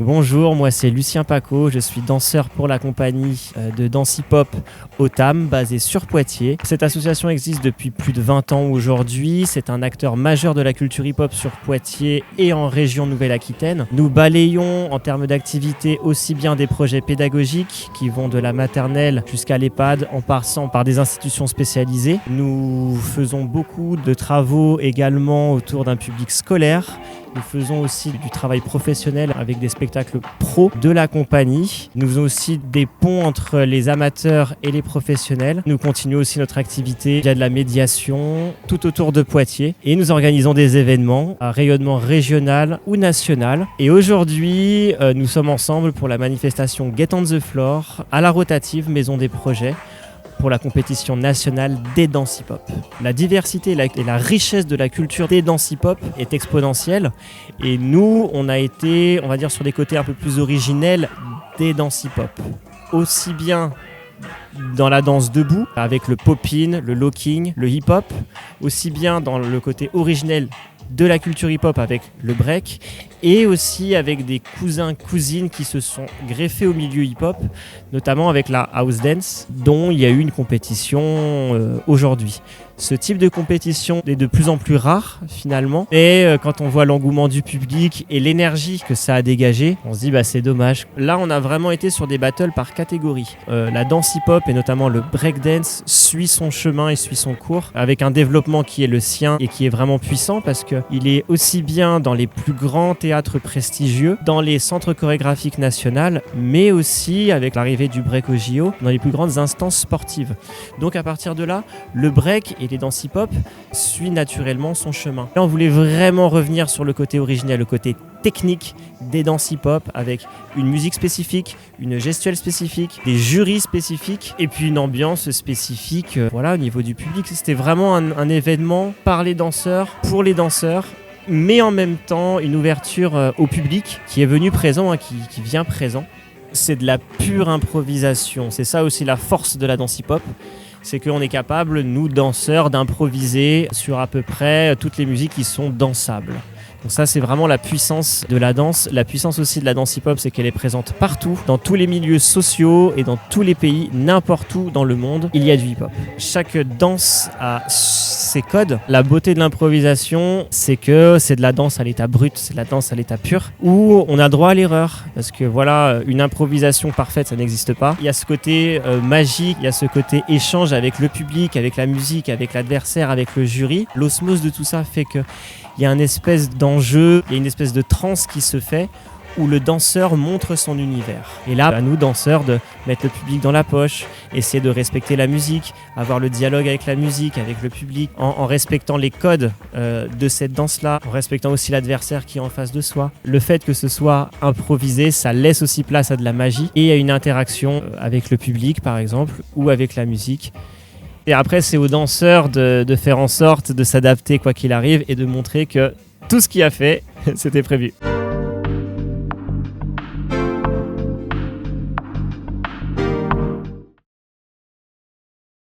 Bonjour, moi c'est Lucien Paco, je suis danseur pour la compagnie de danse hip-hop OTAM, basée sur Poitiers. Cette association existe depuis plus de 20 ans aujourd'hui, c'est un acteur majeur de la culture hip-hop sur Poitiers et en région Nouvelle-Aquitaine. Nous balayons en termes d'activités aussi bien des projets pédagogiques qui vont de la maternelle jusqu'à l'EHPAD en passant par des institutions spécialisées. Nous faisons beaucoup de travaux également autour d'un public scolaire. Nous faisons aussi du travail professionnel avec des spectacles pro de la compagnie. Nous faisons aussi des ponts entre les amateurs et les professionnels. Nous continuons aussi notre activité via de la médiation tout autour de Poitiers. Et nous organisons des événements à rayonnement régional ou national. Et aujourd'hui, nous sommes ensemble pour la manifestation Get on the Floor à la rotative Maison des Projets, pour la compétition nationale des danses hip-hop. La diversité et la richesse de la culture des danses hip-hop est exponentielle et nous, on a été, on va dire, sur des côtés un peu plus originels des danses hip-hop. Aussi bien dans la danse debout, avec le pop-in, le locking, le hip-hop, aussi bien dans le côté originel de la culture hip-hop avec le break et aussi avec des cousins-cousines qui se sont greffés au milieu hip-hop, notamment avec la house dance dont il y a eu une compétition aujourd'hui. Ce type de compétition est de plus en plus rare finalement et quand on voit l'engouement du public et l'énergie que ça a dégagé, on se dit c'est dommage. Là on a vraiment été sur des battles par catégorie. La danse hip-hop et notamment le breakdance suit son chemin et suit son cours avec un développement qui est le sien et qui est vraiment puissant parce qu'il est aussi bien dans les plus grands théâtres prestigieux, dans les centres chorégraphiques nationaux, mais aussi avec l'arrivée du break au JO, dans les plus grandes instances sportives. Donc à partir de là, le break et les danses hip-hop suit naturellement son chemin. Là, on voulait vraiment revenir sur le côté originel, le côté technique des danses hip-hop avec une musique spécifique, une gestuelle spécifique, des jurys spécifiques et puis une ambiance spécifique au niveau du public. C'était vraiment un événement par les danseurs, pour les danseurs, mais en même temps une ouverture au public qui est venu présent, qui vient présent. C'est de la pure improvisation. C'est ça aussi la force de la danse hip-hop. C'est qu'on est capable, nous danseurs, d'improviser sur à peu près toutes les musiques qui sont dansables. Donc ça, c'est vraiment la puissance de la danse. La puissance aussi de la danse hip-hop, c'est qu'elle est présente partout, dans tous les milieux sociaux et dans tous les pays, n'importe où dans le monde, il y a du hip-hop. Chaque danse a ses codes. La beauté de l'improvisation, c'est que c'est de la danse à l'état brut, c'est de la danse à l'état pur, où on a le droit à l'erreur. Parce que voilà, une improvisation parfaite, ça n'existe pas. Il y a ce côté magique, il y a ce côté échange avec le public, avec la musique, avec l'adversaire, avec le jury. L'osmose de tout ça fait que il y a une espèce d'enjeu, il y a une espèce de transe qui se fait où le danseur montre son univers. Et là, à nous, danseurs, de mettre le public dans la poche, essayer de respecter la musique, avoir le dialogue avec la musique, avec le public, en respectant les codes de cette danse-là, en respectant aussi l'adversaire qui est en face de soi. Le fait que ce soit improvisé, ça laisse aussi place à de la magie et à une interaction avec le public, par exemple, ou avec la musique. Et après, c'est aux danseurs de faire en sorte de s'adapter quoi qu'il arrive et de montrer que tout ce qu'il a fait, c'était prévu.